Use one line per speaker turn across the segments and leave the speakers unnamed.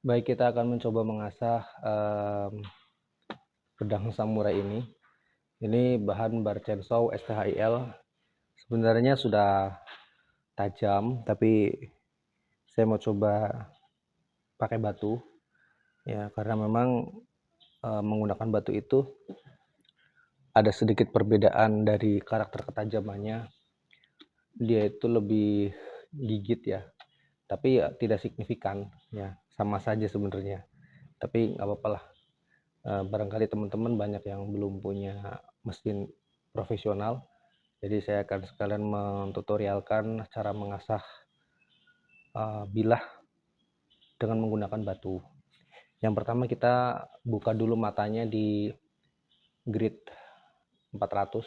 Baik, kita akan mencoba mengasah pedang samurai ini. Ini bahan Barchensow STHIL. Sebenarnya sudah tajam, tapi saya mau coba pakai batu, ya, karena memang menggunakan batu itu ada sedikit perbedaan dari karakter ketajamannya. Dia itu lebih gigit ya, tapi ya tidak signifikan, ya, sama saja sebenarnya. Tapi nggak apa-apa lah. Barangkali teman-teman banyak yang belum punya mesin profesional, jadi saya akan sekalian mentutorialkan cara mengasah bilah dengan menggunakan batu. Yang pertama kita buka dulu matanya di grid 400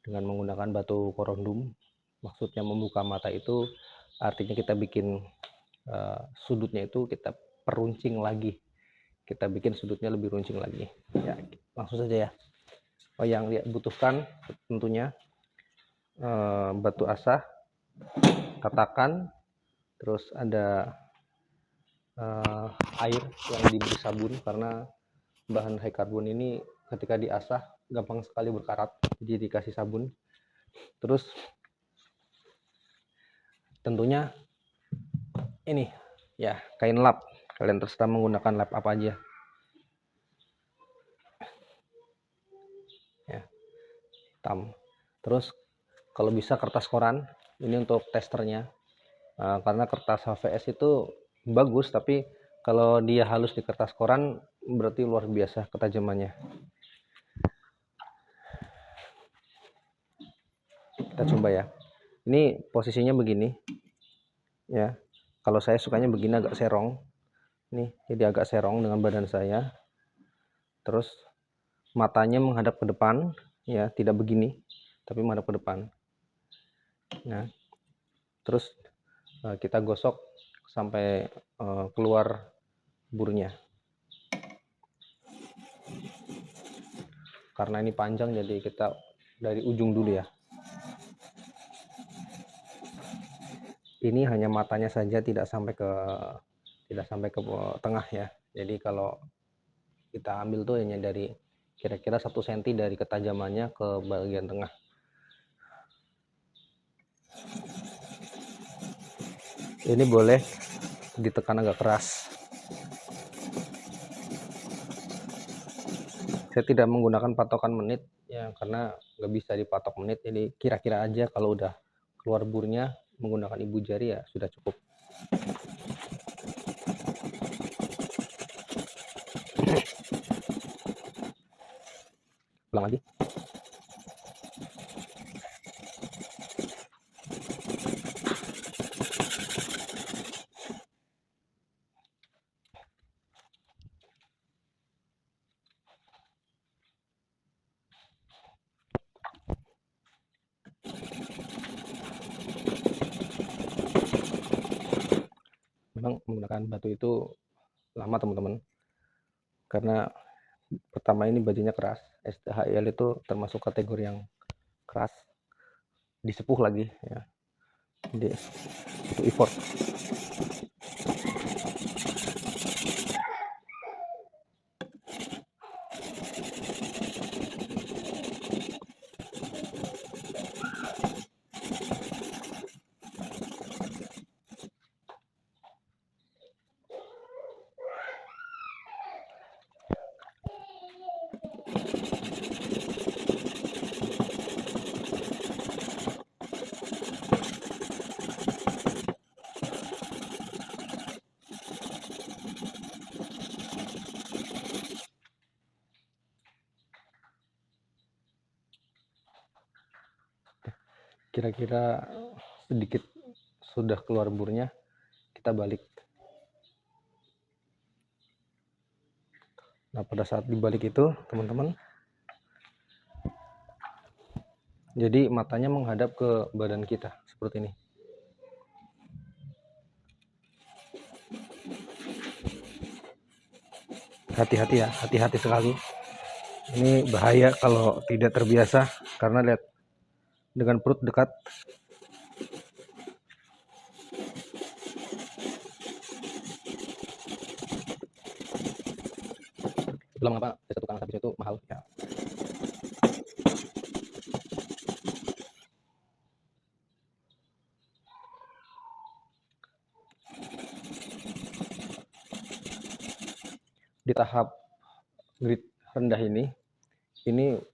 dengan menggunakan batu korundum. Maksudnya membuka mata itu artinya kita bikin sudutnya itu kita peruncing lagi, kita bikin sudutnya lebih runcing lagi, ya. Langsung saja ya. Yang dibutuhkan tentunya batu asah, tatakan, terus ada air yang diberi sabun, karena bahan high carbon ini ketika diasah gampang sekali berkarat, jadi dikasih sabun. Terus tentunya ini ya, kain lap, kalian terserah menggunakan lap apa aja ya, hitam. Terus kalau bisa kertas koran, ini untuk testernya. Karena kertas HVS itu bagus, tapi kalau dia halus di kertas koran berarti luar biasa ketajamannya. Kita coba ya. Ini posisinya begini ya. Kalau saya sukanya begini, agak serong. Nih, jadi agak serong dengan badan saya. Terus matanya menghadap ke depan ya, tidak begini, tapi menghadap ke depan. Nah, terus kita gosok sampai keluar burnya. Karena ini panjang, jadi kita dari ujung dulu ya. Ini hanya matanya saja, tidak sampai ke tengah ya. Jadi kalau kita ambil tuh hanya dari kira-kira 1 cm dari ketajamannya ke bagian tengah. Ini boleh ditekan agak keras. Saya tidak menggunakan patokan menit ya, karena nggak bisa dipatok menit, jadi kira-kira aja. Kalau udah keluar burnya menggunakan ibu jari ya sudah cukup. Ulang lagi. Memang menggunakan batu itu lama teman-teman, karena pertama ini bajunya keras. STHIL itu termasuk kategori yang keras, disepuh lagi ya, jadi itu effort. Kira-kira sedikit sudah keluar burnya, kita balik. Nah, pada saat dibalik itu teman-teman, jadi matanya menghadap ke badan kita seperti ini. Hati-hati ya, hati-hati sekali. Ini bahaya kalau tidak terbiasa, karena lihat, dengan perut dekat. itulah mengapa jasa tukang servis itu mahal ya. Di tahap grid rendah ini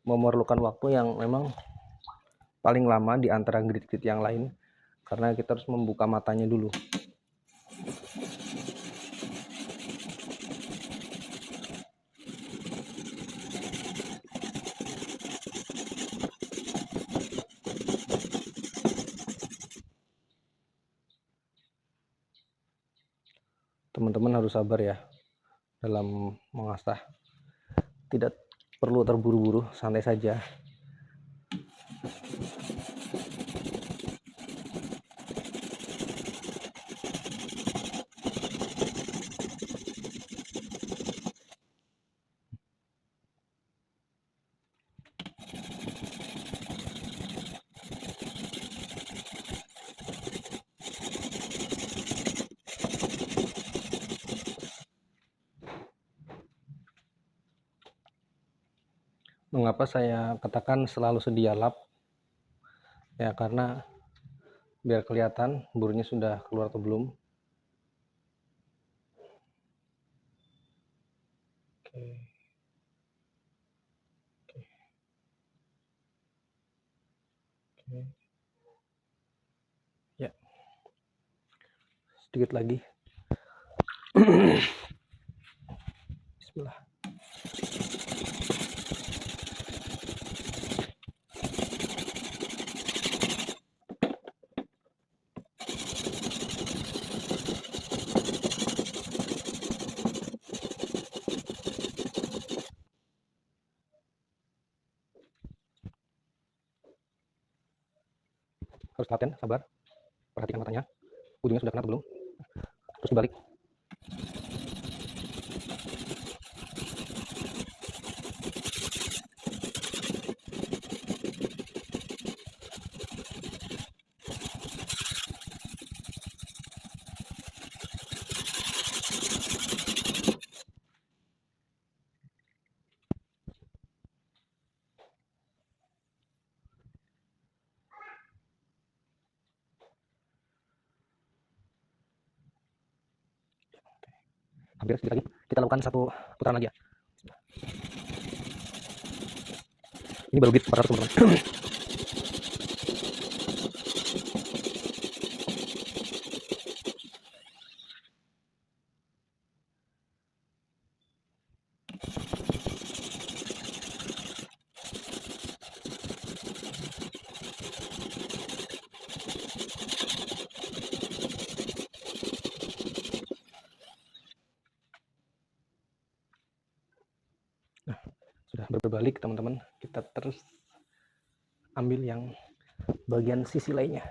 memerlukan waktu yang memang paling lama di antara grid-grid yang lain, karena kita harus membuka matanya dulu. Teman-teman harus sabar ya dalam mengasah, tidak perlu terburu-buru, santai saja. Mengapa saya katakan selalu sedia lap? Ya karena biar kelihatan burunya sudah keluar atau belum. Oke. Oke. Ya. Sedikit lagi. Bismillah. Harus latihan, sabar, perhatikan matanya, ujungnya sudah kena atau belum, terus dibalik. Hampir sedikit lagi, kita lakukan satu putaran lagi ya. Ini baru grid 400 teman-teman. Nah, sudah berbalik teman-teman, kita terus ambil yang bagian sisi lainnya.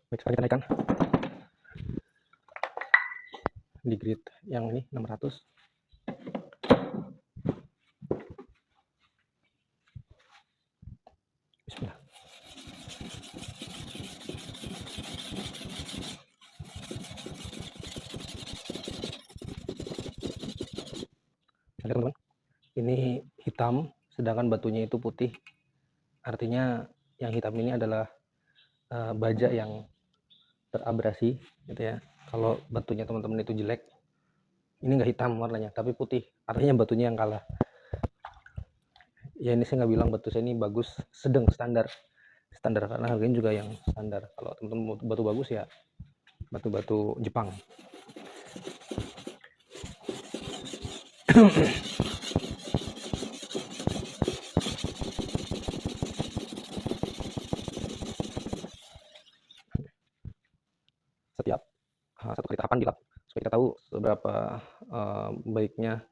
Baik, sekarang kita naikkan di grid yang ini 600. Bismillah. Bisa lihat teman-teman, ini hitam sedangkan batunya itu putih, artinya yang hitam ini adalah baja yang terabrasi gitu ya. Kalau batunya teman-teman itu jelek, ini nggak hitam warnanya tapi putih, artinya batunya yang kalah. Ya ini saya nggak bilang batu saya ini bagus, sedang standar karena harganya juga yang standar. Kalau teman-teman batu bagus ya batu-batu Jepang. Setiap satu kali tahapan dilap supaya kita tahu seberapa baiknya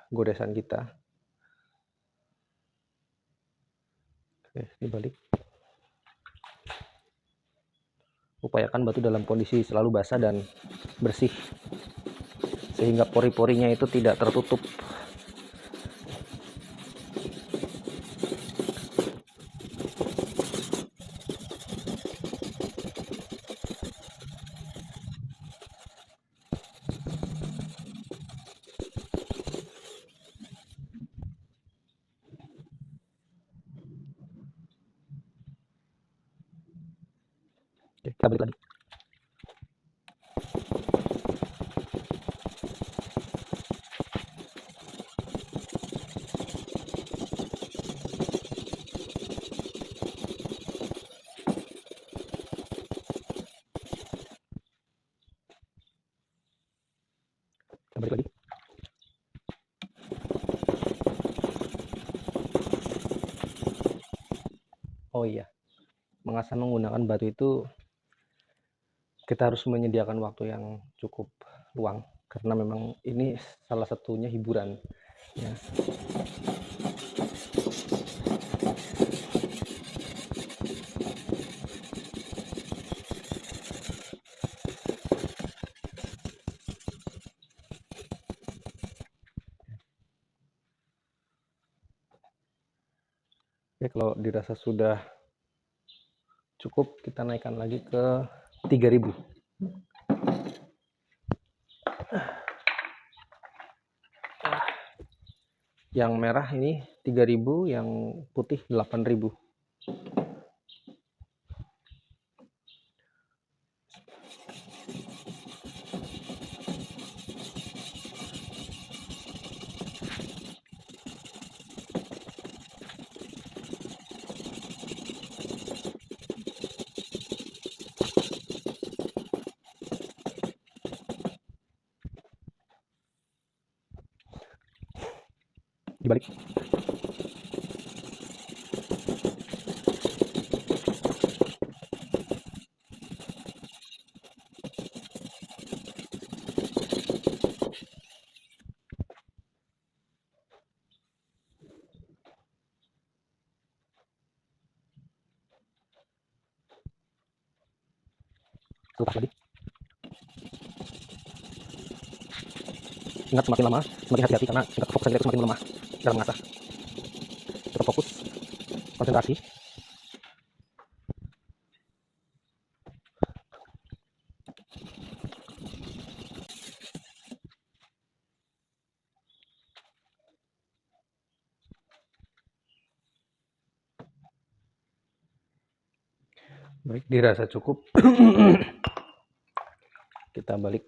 goresan kita. Oke, dibalik. upayakan batu dalam kondisi selalu basah dan bersih, sehingga pori-porinya itu tidak tertutup. Oke, kita balik lagi. Kita balik lagi. Oh iya, mengasah menggunakan batu itu kita harus menyediakan waktu yang cukup luang, karena memang ini salah satunya hiburan ya. Oke, kalau dirasa sudah cukup, kita naikkan lagi ke 3000. Yang merah ini 3000, yang putih 8000. Dibalik. Lepas lagi. Ingat, semakin lama semakin hati-hati, karena tingkat kefokusan kita itu semakin melemah dalam mengasah. Tetap fokus, konsentrasi. Baik, dirasa cukup. Kita balik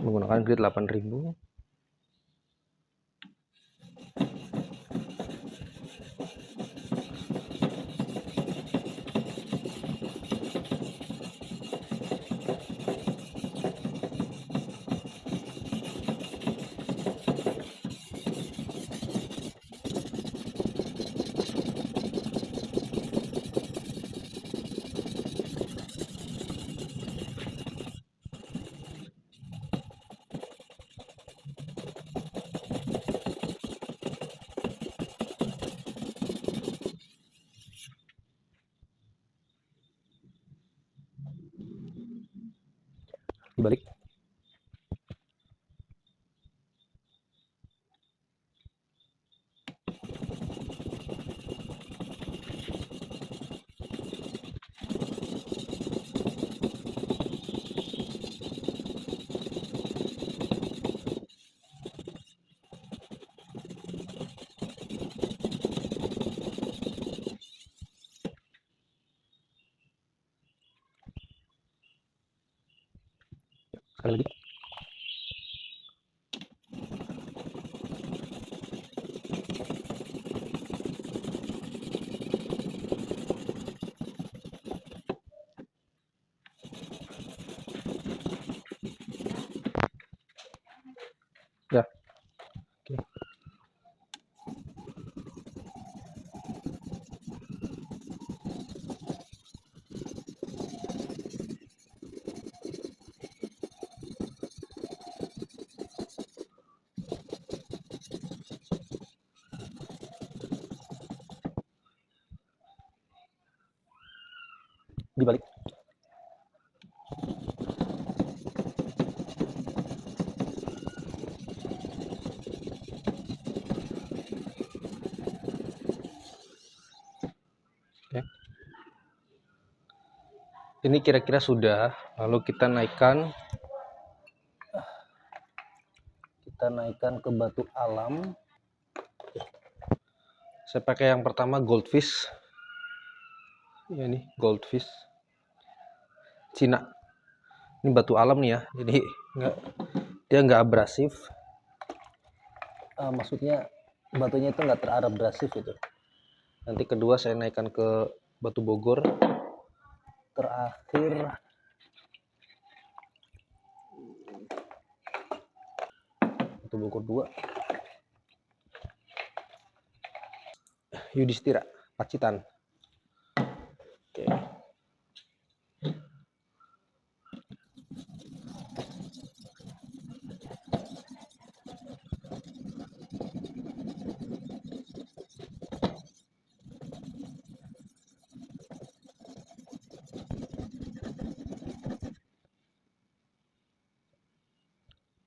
menggunakan grid 8000. Dibalik. dibalik. Oke. Ini kira-kira sudah, lalu kita naikkan ke batu alam. Saya pakai yang pertama goldfish. Ya, ini goldfish Cina. Ini batu alam nih ya, jadi dia nggak abrasif. Maksudnya batunya itu nggak terabrasif gitu. Nanti kedua saya naikkan ke batu Bogor. Terakhir batu Bogor 2. Yudhistira, Pacitan. Oke.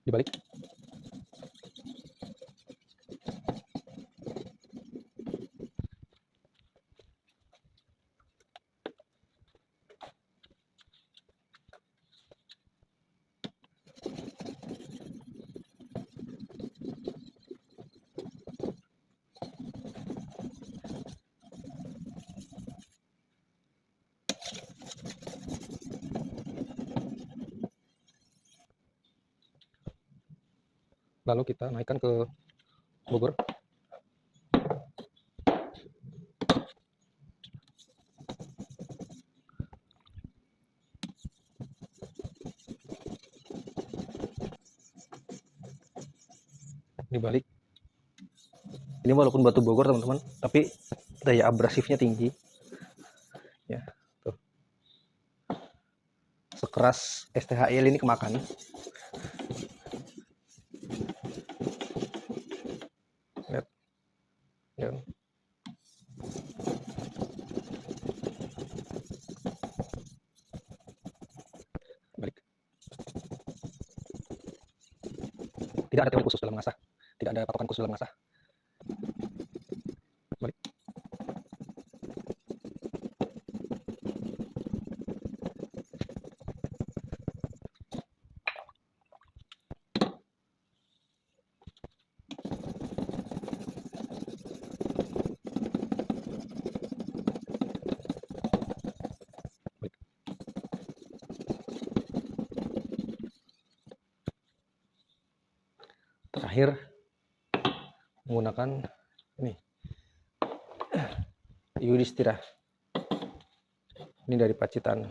Dibalik. Lalu kita naikkan ke Bogor. Dibalik. Ini walaupun batu Bogor teman-teman, tapi daya abrasifnya tinggi. Ya, tuh. Sekeras STHIL ini kemakan. Lihat. Ya. Balik. Tidak ada teori khusus dalam mengasah. Tidak ada patokan khusus dalam mengasah. Balik. Terakhir menggunakan ini Yudhistira. Ini dari Pacitan.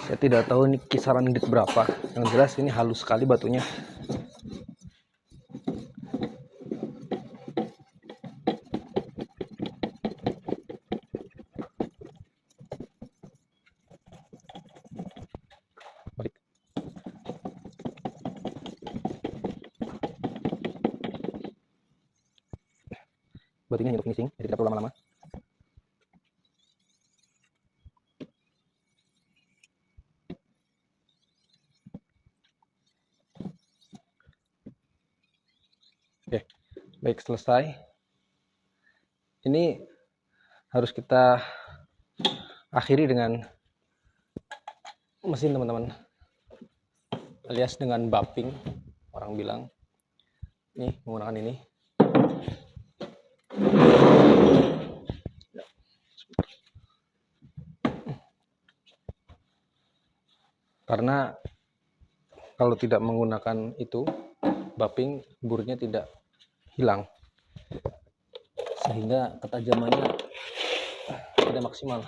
Saya tidak tahu ini kisaran grit berapa. Yang jelas ini halus sekali batunya. Balik. Batunya hanya untuk finishing, jadi tidak perlu lama-lama. Oke, baik, selesai. Ini harus kita akhiri dengan mesin teman-teman, alias dengan bumping, orang bilang. Ini menggunakan ini. Karena kalau tidak menggunakan itu bumping, burnya tidak hilang, sehingga ketajamannya tidak maksimal.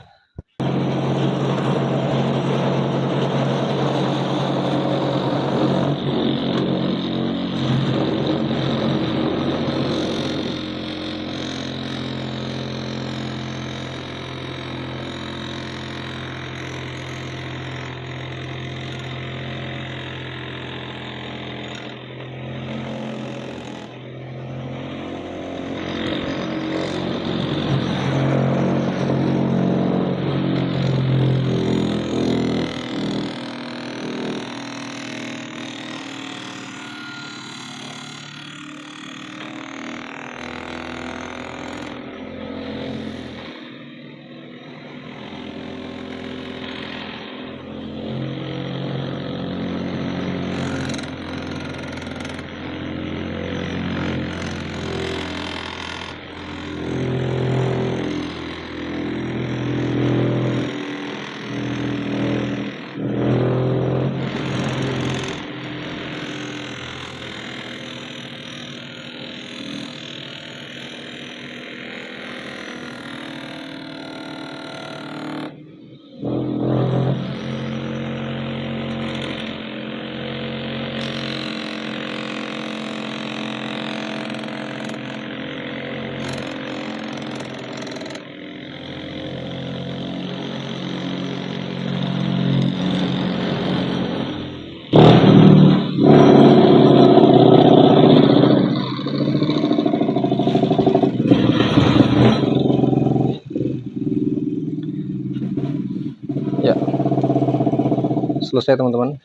selesai teman-teman.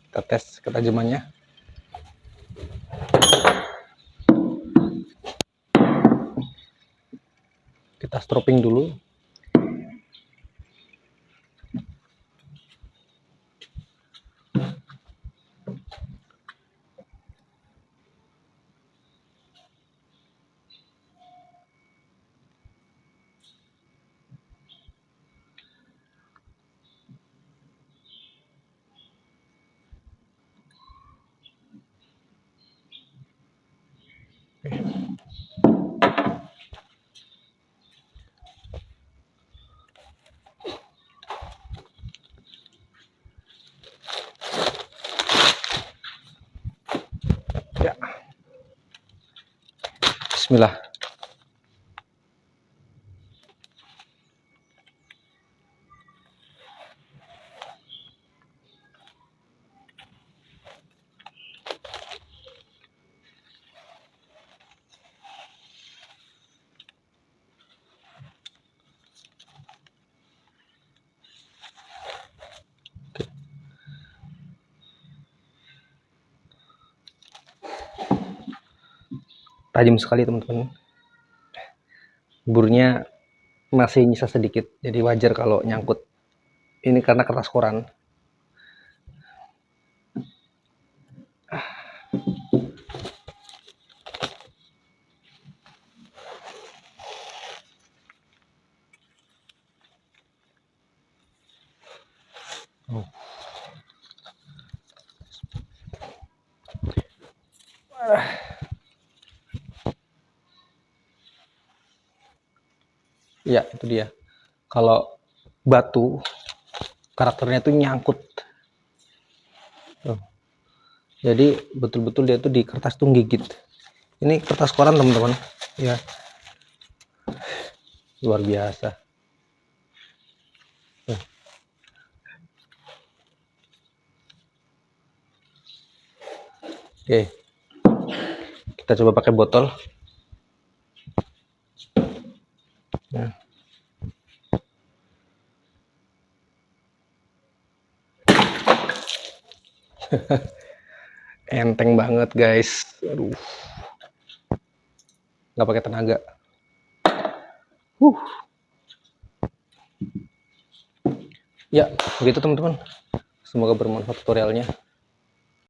Kita tes ketajamannya. Kita stropping dulu. Ya. Bismillah. Tajam sekali teman-teman. Burnya masih nyisa sedikit, jadi wajar kalau nyangkut. Ini karena kertas koran. Oh. Ya, itu dia. Kalau batu, karakternya itu nyangkut. Jadi betul-betul dia tuh di kertas tuh gigit. Ini kertas koran teman-teman. Ya, luar biasa. Oke, kita coba pakai botol. Nah. Enteng banget guys. Aduh, nggak pakai tenaga. Ya, begitu teman-teman. Semoga bermanfaat tutorialnya.